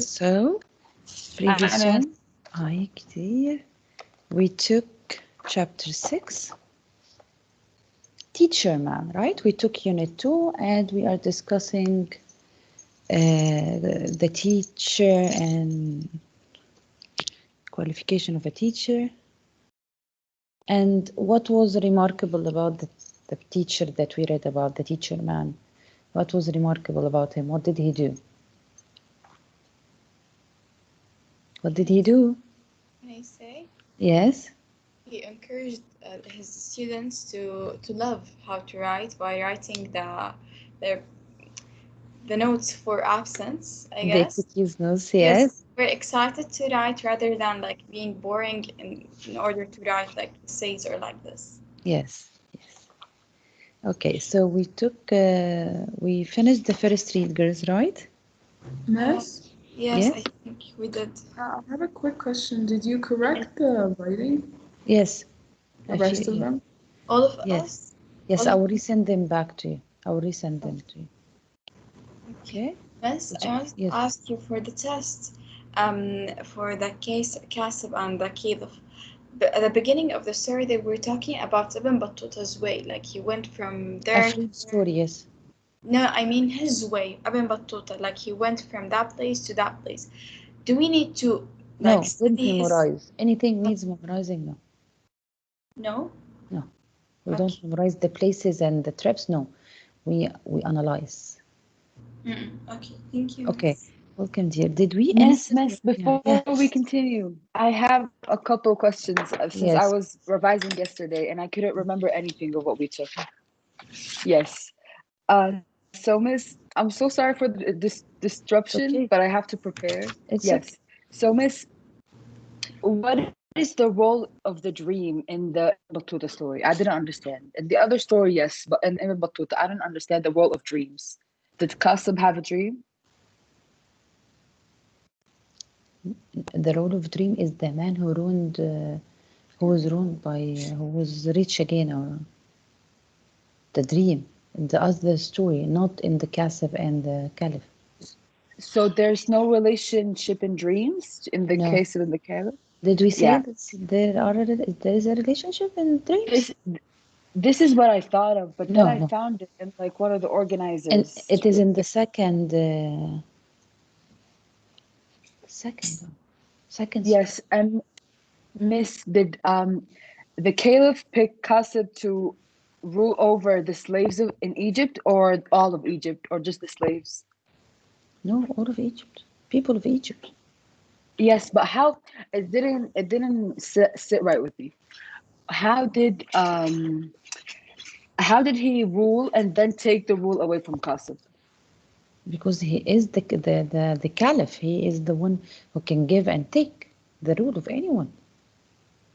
So, previous one, هاي كتير. We took chapter 6, Teacher Man, right? We took unit 2 and we are discussing the teacher and qualification of a teacher. And what was remarkable about the teacher that we read about, the teacher man? What was remarkable about him? What did he do? What did he do? Can I say? Yes. He encouraged his students to love how to write by writing their the notes for absence, I They guess. took his notes, Yes, yes. we're excited to write rather than like being boring in order to write like essays or like this. Yes. Yes. Okay, so we finished the first read, girls, right? Miss, Yes, I Yes. think we did. I have a quick question. Did you correct the writing, Yes. the A few, rest of yeah. them? All of Yes. us. Yes, All I of will resend them back to you. I will resend them to you. Okay. Okay? Miss, Did I you? wanted to Yes. ask you for the test, for the case Kasib and the Caliph. At the beginning of the story, they were talking about Ibn Battuta's way, like he went from A there to free there. story, yes. No, I mean his way, Ibn Battuta, like he went from that place to that place. Do we need to like No, don't study his? memorize. Anything needs memorizing, no. No. No. We don't Okay. memorize the places and the trips, no. We analyze. Okay. Thank you, Okay. Miss. Welcome, dear. Did we Miss, answer? Miss, Yeah. before Yeah. we continue, I have a couple questions since I Yes. was revising yesterday and I couldn't remember anything of what we took. Yes. So Miss, I'm so sorry for this It's disruption, okay. but I have to prepare. It's Yes. okay. So Miss, what is the role of the dream in the Ibn Battuta story? I didn't understand. In the other story, yes, but in Ibn Battuta, I don't understand the role of dreams. Did Qasim have a dream? The role of dream is the man who was ruined by, who was rich again, or the dream, the other story, not in the Kasif and the Caliph. So there's no relationship in dreams in the No. case of the Caliph? Did we say Yeah. that there is a relationship in dreams? This this is what I thought of, but then No, I no. found it in like one of the And organizers. it is in the second story. Yes, and Miss, did the Caliph pick Qasim to rule over the slaves in Egypt or all of Egypt or just the slaves? No, all of Egypt. People of Egypt. Yes, but how it didn't sit right with me. How did um how did he rule and then take the rule away from Qasim? Because he is the Caliph. He is the one who can give and take the rule of anyone.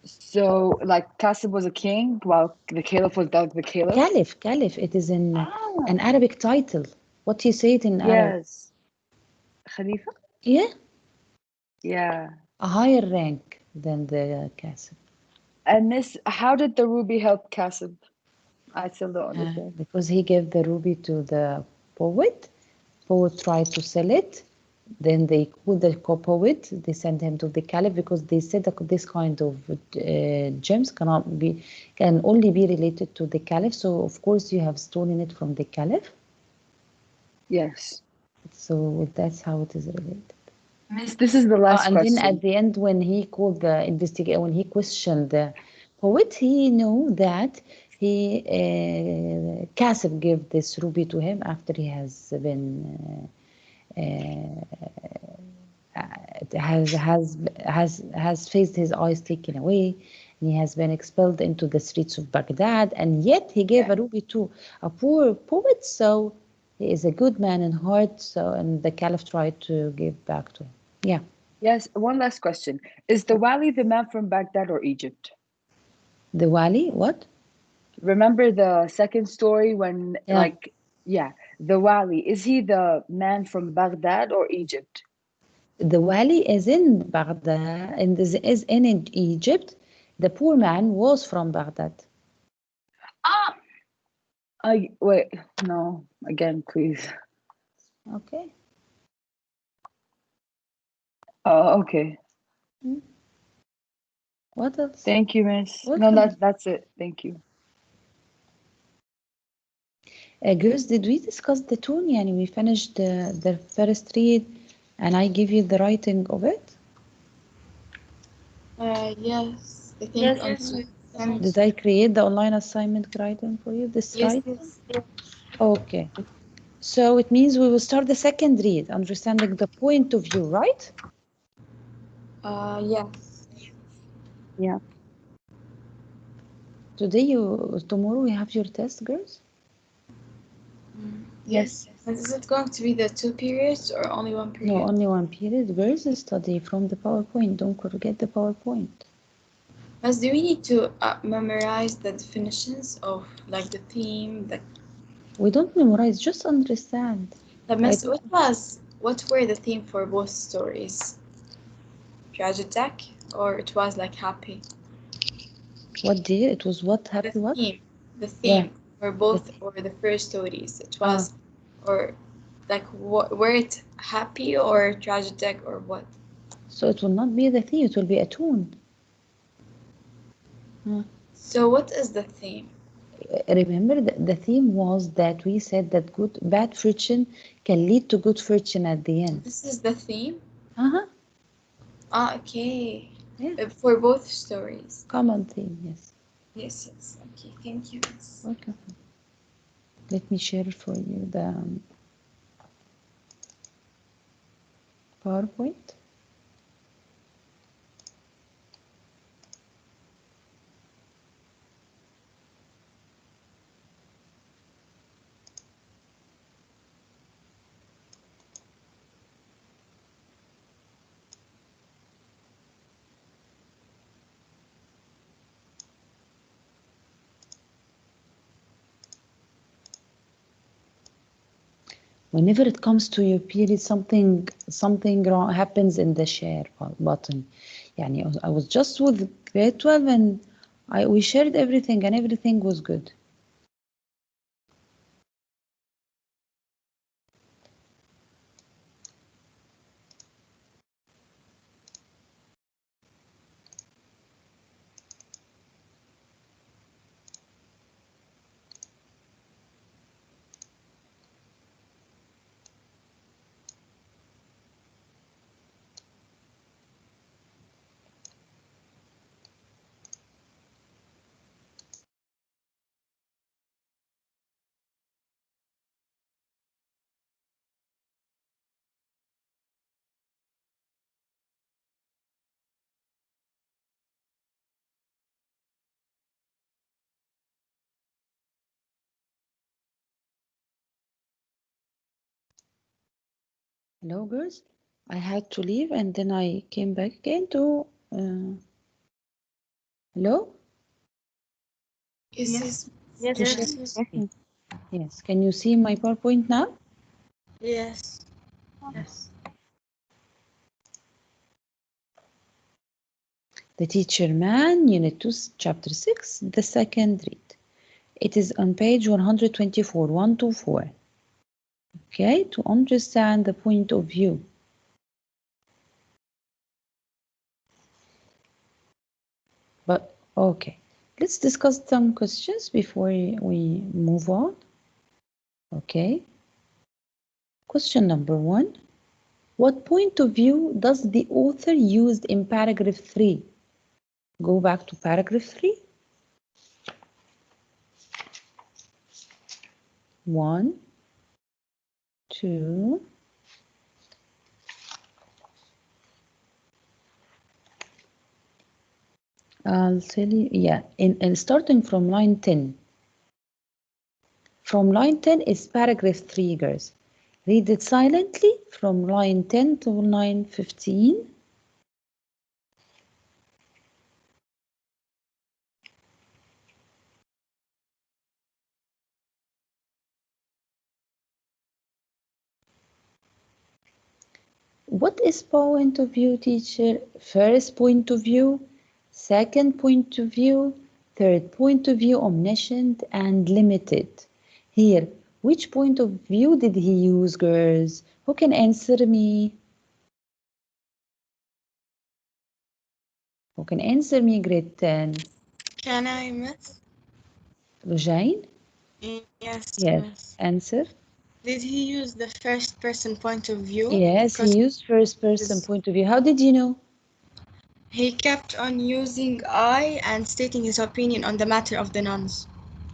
So like Qasim was a king while the Caliph was the Caliph? Caliph. It is in an Ah, Arabic title. What you say it in Arabic? yes. Khalifa? Yeah, Yeah. a higher rank than the Qasim. And Miss, how did the ruby help Qasim? I still don't understand. Because he gave the ruby to the poet. Poet tried to sell it. Then they called the poet. They sent him to the caliph because they said that this kind of gems can only be related to the caliph. So of course you have stolen it from the caliph. Yes. So that's how it is related. Miss, this is the last And then at question. the end, when he called the investigator, when he questioned the poet, he knew that Kasif gave this ruby to him after he has been has faced his eyes taken away, and he has been expelled into the streets of Baghdad, and yet he gave a ruby to a poor poet. So he is a good man in heart. So and the Caliph tried to give back to him. Yeah. Yes, one last question. Is the Wali the man from Baghdad or Egypt? The Wali, what? Remember the second story when, Yeah. yeah, the Wali, is he the man from Baghdad or Egypt? The Wali is in Baghdad and is in Egypt. The poor man was from Baghdad. Ah, wait, no, again, please. Okay. Oh, okay. What else? Thank you, Miss. No, Welcome. that's it. Thank you. Girls, did we discuss the tune? Yani we finished the first read and I give you the writing of it? Yes, I think Yes, on yes, and Did I create the online assignment writing for you? This yes, writing? Okay. So it means we will start the second read, understanding the point of view, right? yes. Yeah. Tomorrow we have your test, girls? Yes. And is it going to be the 2 periods or only 1 period? No, only one period. Girls, study from the PowerPoint. Don't forget the PowerPoint. But do we need to memorize the definitions of like the theme? We don't memorize, just understand. Miss, what were the theme for both stories? Tragic or it was like happy? What dear? It was what? Happy what? The theme for both or the first stories. It was or like were it happy or tragic or what? So it will not be the theme, it will be a tune. So what is the theme? Remember the theme was that we said that bad fortune can lead to good fortune at the end. This is the theme? Uh-huh. Okay. Yeah. For both stories. Common theme, yes. Yes, yes. Okay, thank you. Welcome. Let me share for you the PowerPoint. Whenever it comes to your period, something wrong happens in the share button. Yani I was just with grade 12 and we shared everything and everything was good. Hello, girls. I had to leave and then I came back again to. Hello? Yes. yes. Yes. Can you see my PowerPoint now? Yes. The Teacher Man, Unit 2, Chapter 6, the second read. It is on page 124, 124. Okay, to understand the point of view. But, okay, let's discuss some questions before we move on. Okay. Question number 1. What point of view does the author use in paragraph 3? Go back to paragraph 3. 1, 2. I'll tell you, yeah, in starting from line 10. From line 10 is paragraph 3, girls. Read it silently from line 10 to line 15. What is point of view, teacher? First point of view, second point of view, third point of view, omniscient and limited. Here, which point of view did he use, girls? Who can answer me? Who can answer me? Grade 10. Can I, miss? Lujane? Yes, Yes. miss. Answer. Did he use the first person point of view? Yes, he Because used first person point of view. How did you know? he kept on using I and stating his opinion on the matter of the nuns.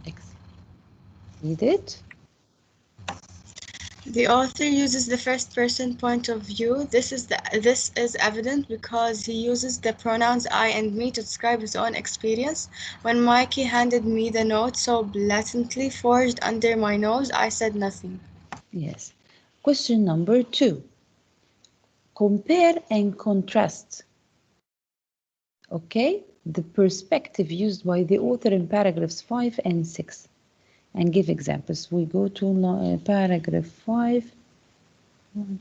Excellent. Read it. The author uses the first person point of view. This is evident because he uses the pronouns I and me to describe his own experience. When Mikey handed me the note so blatantly forged under my nose, I said nothing. Yes. Question number 2. Compare and contrast. Okay, the perspective used by the author in paragraphs 5 and 6. And give examples. We go to paragraph 5.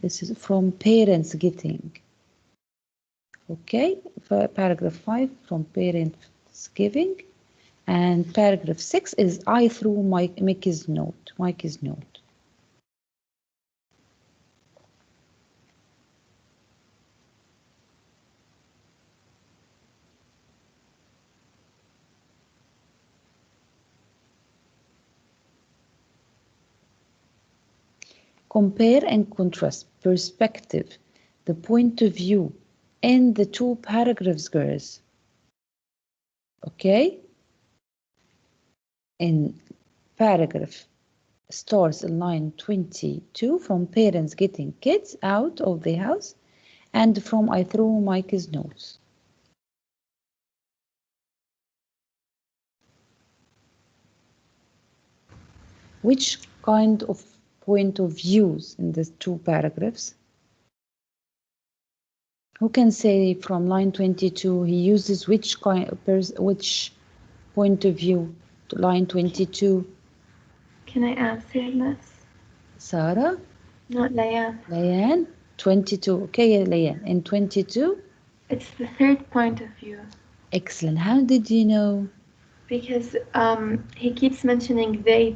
This is from parents getting. Okay, paragraph 5 from parents giving. And paragraph 6 is I through Mickey's note. Mikey's note. Compare and contrast perspective, the point of view in the two paragraphs, girls. Okay? In paragraph starts in line 22 from parents getting kids out of the house and from I threw Mike's notes. Which kind of point of views in the two paragraphs? Who can say from line 22 he uses which point of view to line 22? Can I answer, Miss? Sarah? Not Layan. Layan? 22. Okay, Layan. In 22? It's the third point of view. Excellent. How did you know? Because he keeps mentioning they,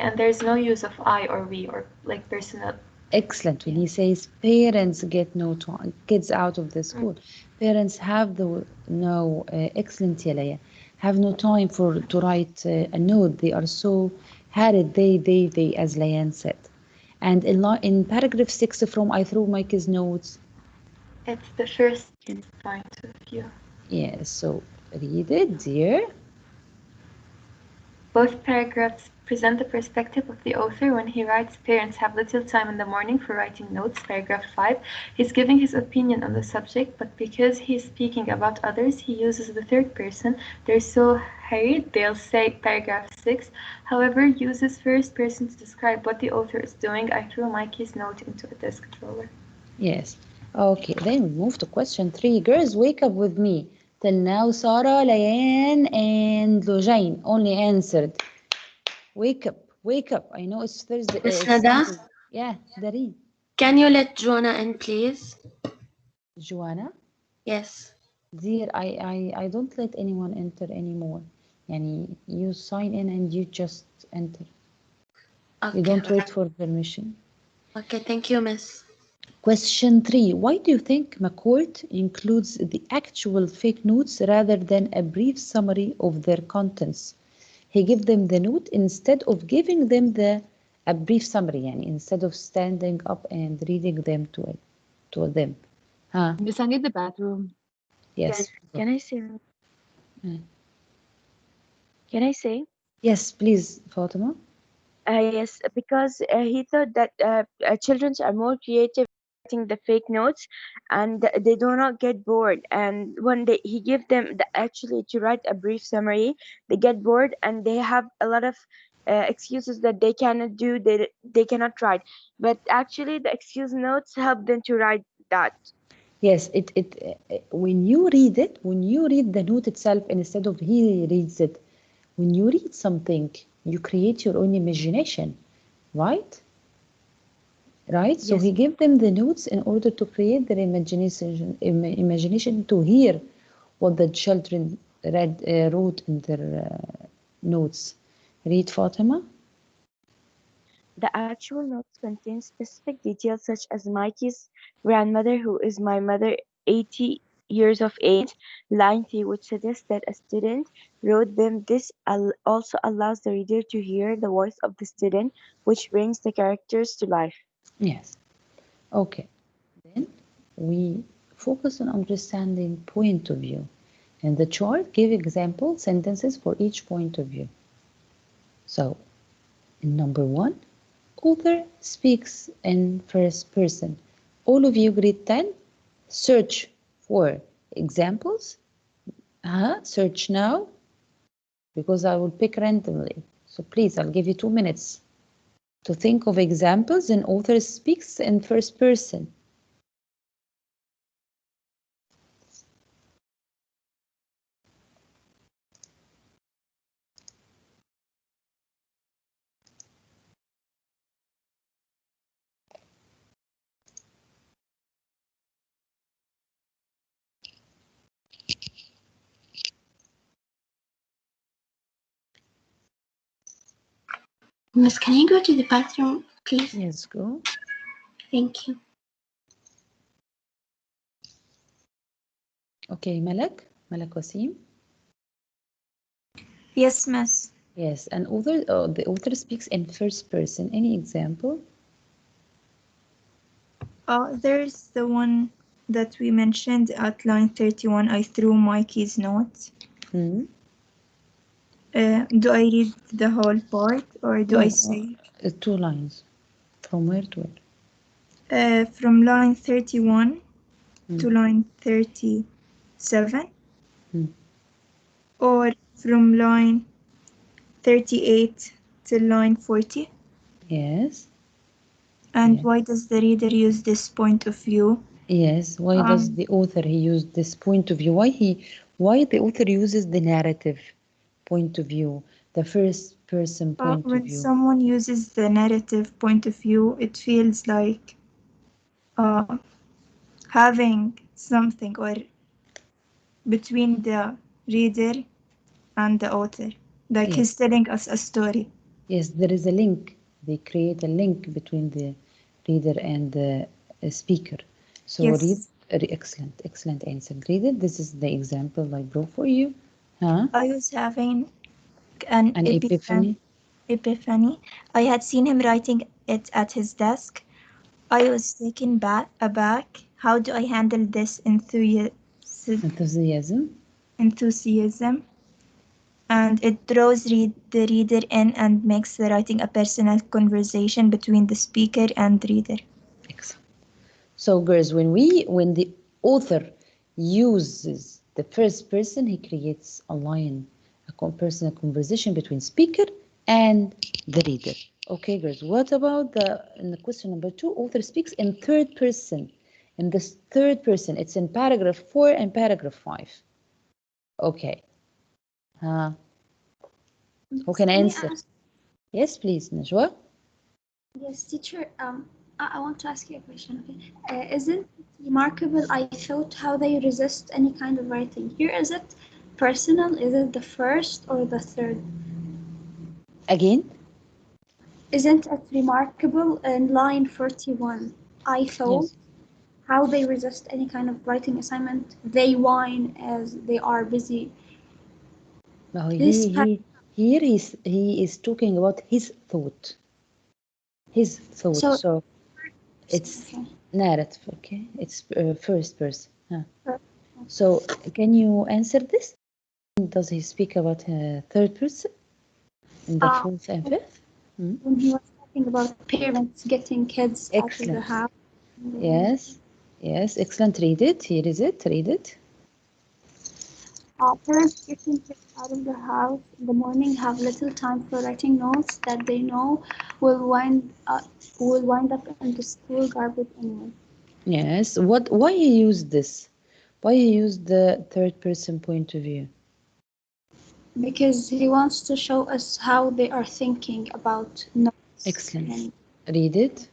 and there's no use of I or we or like personal. Excellent. When he says parents get no time, kids out of the school, parents have no excellent, Yalaya, have no time to write a note. They are so harried. They, as Layan said. And in paragraph 6 from I threw Mike's notes. It's the first point of view. Yes. So read it, dear. Both paragraphs present the perspective of the author when he writes parents have little time in the morning for writing notes, paragraph 5. He's giving his opinion on the subject, but because he's speaking about others, he uses the third person. They're so hurried, they'll say, paragraph 6. However, uses first person to describe what the author is doing. I threw Mikey's note into a desk drawer. Yes. Okay, then we move to question 3. Girls, wake up with me. Till now, Sarah, Layan, and Lujane only answered. Wake up, wake up. I know it's Thursday. Miss Nada? Yeah, Dari. Can you let Joanna in, please? Joanna? Yes. Dear, I don't let anyone enter anymore. Yani, you sign in and you just enter. Okay. You don't wait for permission. Okay, thank you, Miss. Question 3. Why do you think McCourt includes the actual fake notes rather than a brief summary of their contents? He gives them the note instead of giving them a brief summary, yani instead of standing up and reading them to them. Huh? Miss, I need the bathroom. Yes. Can I say? Hmm. Can I say? Yes, please, Fatima. Yes, because he thought that children are more creative writing the fake notes, and they do not get bored. And when he give them actually to write a brief summary, they get bored and they have a lot of excuses that they cannot do. They cannot write. But actually, the excuse notes help them to write that. Yes, when you read it, when you read the note itself instead of he reads it, when you read something, you create your own imagination, right? Right? So Yes. he gave them the notes in order to create their imagination to hear what the children wrote in their notes. Read, Fatima. The actual notes contain specific details such as Mikey's grandmother, who is my mother, 80 years of age. Line 3 would suggest that a student wrote them. This also allows the reader to hear the voice of the student, which brings the characters to life. Yes. Okay. Then we focus on understanding point of view. And the chart give example sentences for each point of view. So, in number 1, author speaks in first person. All of you grade 10, search for examples. Search now, because I will pick randomly. So please, I'll give you 2 minutes to think of examples and author speaks in first person. Miss, can you go to the bathroom, please? Yes, go. Thank you. Okay, Malak Wasim. Yes, Miss. Yes, and the author speaks in first person. Any example? There's the one that we mentioned at line 31. I threw Mikey's notes. Hmm? Do I read the whole part or do I say? 2 lines. From where to where? From line 31 to line 37, or from line 38 to line 40. Yes. And Yeah. why does the reader use this point of view? Yes. Why does the author use this point of view? Why the author uses the narrative point of view, the first person point of When view? someone uses the narrative point of view, it feels like having something or between the reader and the author, like Yes. he's telling us a story. Yes, there is a link. They create a link between the reader and the speaker. So Yes. excellent answer. Read it. This is the example I brought for you. I was having an epiphany. I had seen him writing it at his desk. I was taken aback. How do I handle this Enthusiasm. And it draws the reader in and makes the writing a personal conversation between the speaker and reader. Excellent. So girls, when the author uses the first person, he creates a line, a personal conversation between speaker and the reader. Okay, girls, what about in the question number 2, author speaks in third person. In this third person, it's in paragraph 4 and paragraph 5. Okay. Who can answer? Yes, please, Najwa. Yes, teacher. I want to ask you a question. Okay, isn't it remarkable? I thought how they resist any kind of writing. Here, is it personal? Is it the first or the third? Again? Isn't it remarkable in line 41? I thought how they resist any kind of writing assignment. They whine as they are busy. No, here he is talking about his thought. His thought. So it's narrative, okay? It's first person. So can you answer this? Does he speak about third person in the fourth and fifth? When he was talking about parents getting kids out of the house. Yes, excellent. Read it. Here is it. Read it. Parents getting kids out of the house in the morning have little time for writing notes that they know will wind up in the school garbage anyway. Yes. Why he used this? Why he used the third person point of view? Because he wants to show us how they are thinking about notes. Excellent. Read it.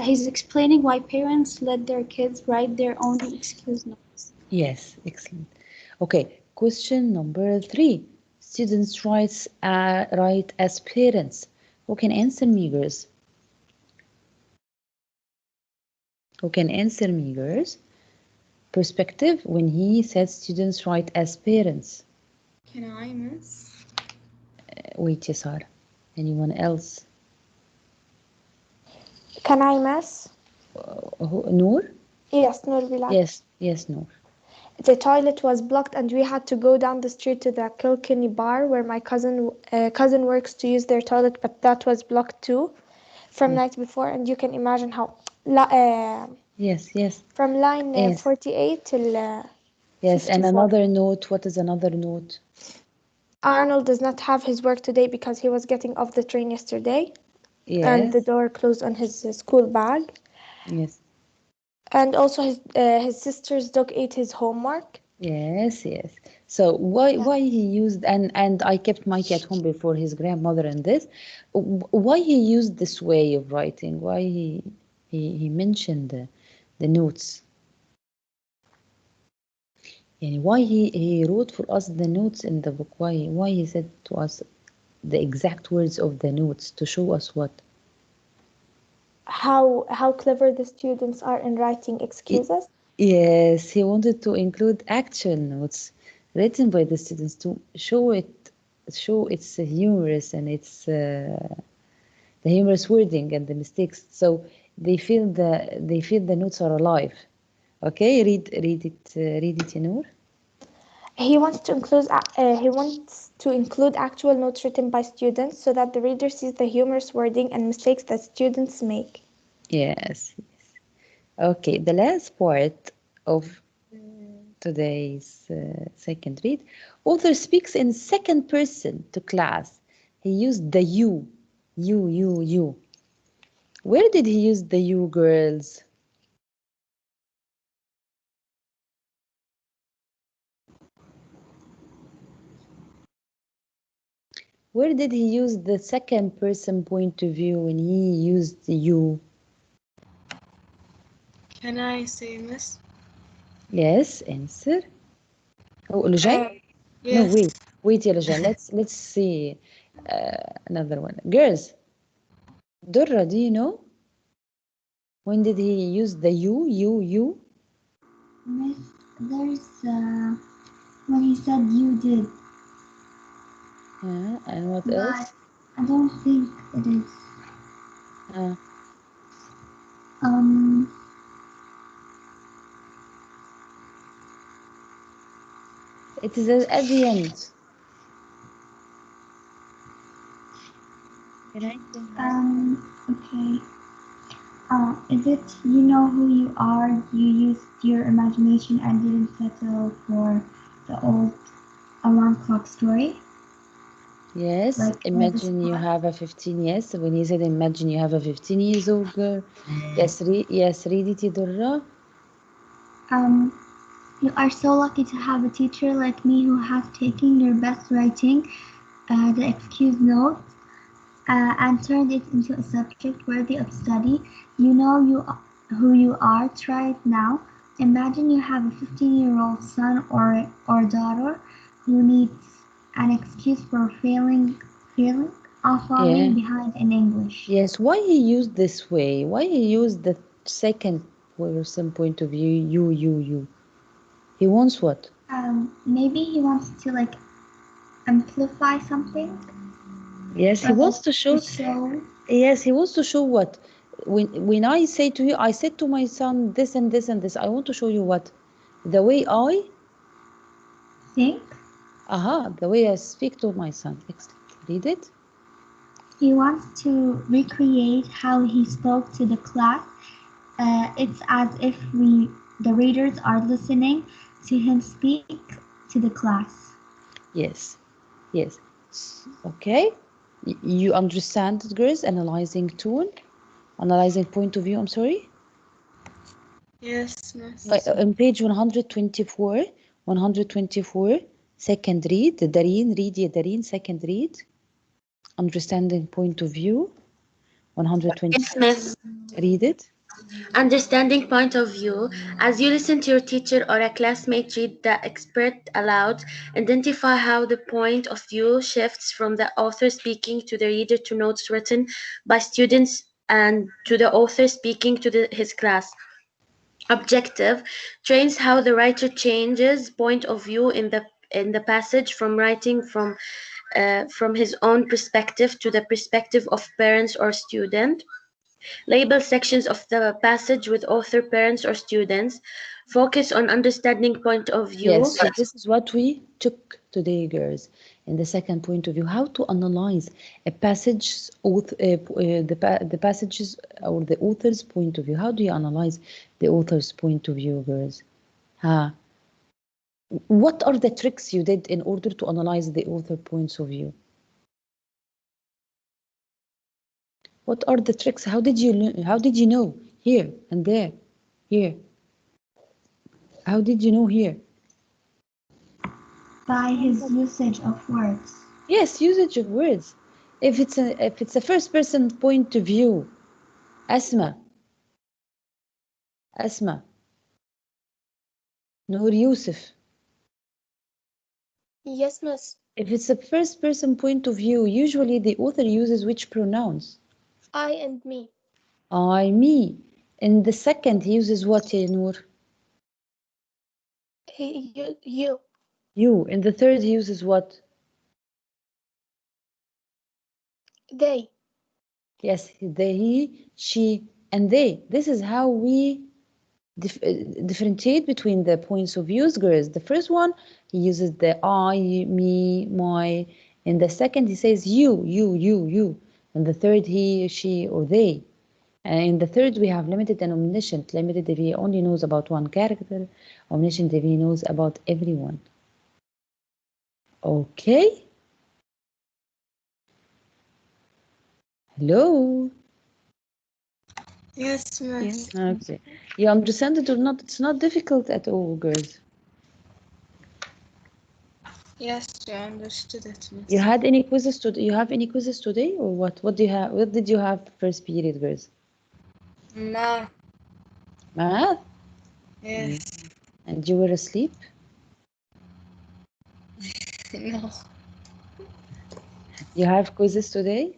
He's explaining why parents let their kids write their own excuse notes. Yes, excellent. Okay, question number 3. Students write as parents. Who can answer me, girls? Who can answer me, girls? perspective when he said students write as parents? Can I, miss? Wait, Yasar. Anyone else? Can I, miss? Noor? Yes, Nur Bilal. Yes, Noor. The toilet was blocked and we had to go down the street to the Kilkenny bar where my cousin works to use their toilet, but that was blocked too from night before, and you can imagine how Yes. from line Yes. 48 till Yes, and 54. another note. What is another note? Arnold does not have his work today because he was getting off the train yesterday, and the Yes. door closed on his school bag. Yes. And also his sister's dog ate his homework. Yes. So why he used and I kept Mikey at home before his grandmother and this. Why he used this way of writing? Why he mentioned the notes? Yani why he wrote for us the notes in the book? Why he said to us the exact words of the notes to show us what? How clever the students are in writing excuses. Yes, he wanted to include actual notes written by the students to show its humorous and its the humorous wording and the mistakes. So they feel the notes are alive. Okay, read it, Yanur. He wants to include actual notes written by students so that the reader sees the humorous wording and mistakes that students make. Yes. Okay, the last part of today's second read. Author speaks in second person to class. He used the you. Where did he use the you, girls? Where did he use the second person point of view when he used you? Can I say, miss? Yes, answer. Oh, Lujan? No, Yes. wait, ya Lujan. Let's see another one. Girls, Durra, do you know? When did he use the you? Miss, there's when he said you did. And what But else? I don't think it is. It is at the end. Can I Okay. Is it you know who you are? You used your imagination and didn't settle for the old alarm clock story? Yes, Like imagine you have a 15, yes. When he said imagine you have a 15 years old girl. Yes, read it, Durra. You are so lucky to have a teacher like me who has taken your best writing, the excuse note, and turned it into a subject worthy of study. You know who you are. Try it now. Imagine you have a 15-year-old son or daughter who needs an excuse for falling behind in English. Yes, why he used this way? Why he used the second person point of view, you? He wants what? Maybe he wants to like amplify something. Yes, he wants to show. Yes, he wants to show what? When I say to you, I said to my son this and this and this. I want to show you what? The way I think. The way I speak to my son. Excellent. Read it. He wants to recreate how he spoke to the class. It's as if the readers, are listening to him speak to the class. Yes. Okay. You understand it, girls? Analyzing tone, analyzing point of view. I'm sorry. Yes, miss. On page 124, second read. Dareen, read ya Dareen, second read. Understanding point of view, 120. Yes, miss. Read it. Understanding point of view. As you listen to your teacher or a classmate read the excerpt aloud, identify how the point of view shifts from the author speaking to the reader to notes written by students and to the author speaking to his class. objective trains how the writer changes point of view in the passage from writing from his own perspective to the perspective of parents or student. Label sections of the passage with author, parents, or students. Focus on understanding point of view. Yes, so this is what we took today, girls. In the second point of view, how to analyze a passage, the passages or the author's point of view. How do you analyze the author's point of view, girls? What are the tricks you did in order to analyze the author points of view? What are the tricks? How did you know here and there, here? How did you know here? By his usage of words. Yes, usage of words. If it's a first person point of view, Asma, Noor Yusuf. Yes, miss. If it's a first person point of view, usually the author uses which pronouns? I and me. I, me. In the second, he uses what, Noor? You. You. In the third, he uses what? They. Yes, they, he, she, and they. This is how we differentiate between the points of views, girls. The first one, he uses the I, me, my. In the second, he says you. And the third, he, she, or they. And in the third, we have limited and omniscient. Limited if he only knows about one character. Omniscient if he knows about everyone. Okay. Hello. Yes, miss. Okay. You understand it or not? It's not difficult at all, girls. Yes, I understood it, miss. You had any quizzes today? You have any quizzes today, or what? What do you have? What did you have first period, girls? Math. Math? Yes. And you were asleep? No. You have quizzes today?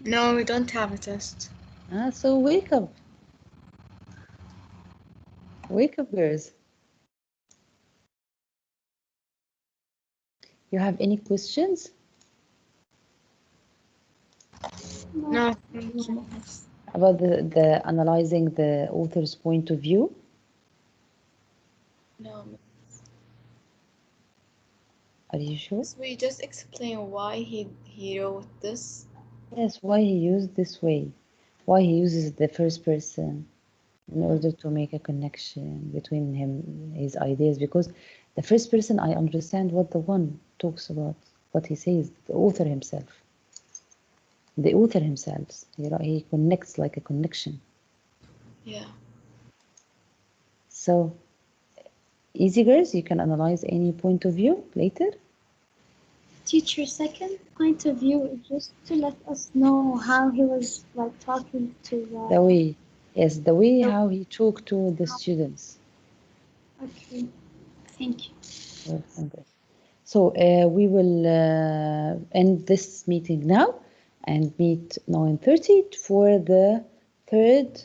No, we don't have a test. So wake up. Wake up, girls. You have any questions? No. About the analyzing the author's point of view? No. Are you sure? So we just explain why he wrote this. Yes, why he used this way. Why he uses the first person in order to make a connection between his ideas, because the first person, I understand what the one talks about, what he says, the author himself. The author himself, he connects like a connection. Yeah. So, easy, girls, you can analyze any point of view later. Teacher, second point of view is just to let us know how he was like talking to the way, yes, the way how he talked to the students. Okay, thank you. So we will end this meeting now and meet 9:30 for the third.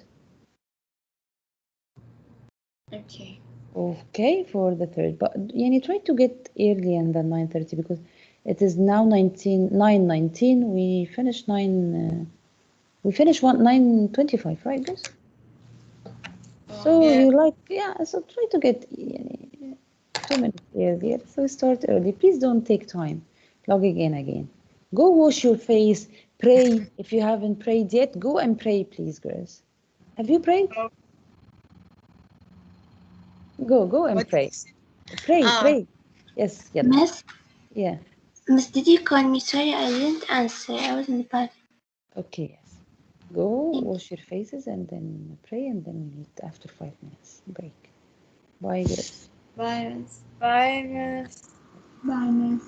Okay. Okay, for the third, but try to get earlier than 9:30 because it is now 9:19. We finish 9:25, right, guys? So yeah. so try to get 2 minutes earlier. So start early. Please don't take time logging in again. Go wash your face. Pray. If you haven't prayed yet, go and pray, please, girls. Have you prayed? Go and pray. Pray. Yes, yeah. Miss? Yeah. Miss, did you call me? Sorry, I didn't answer. I was in the bathroom. Okay, yes. Go wash your faces and then pray, and then we meet after 5 minutes break. Bye, girls. Bye, Miss. Bye, Miss. Bye, Miss.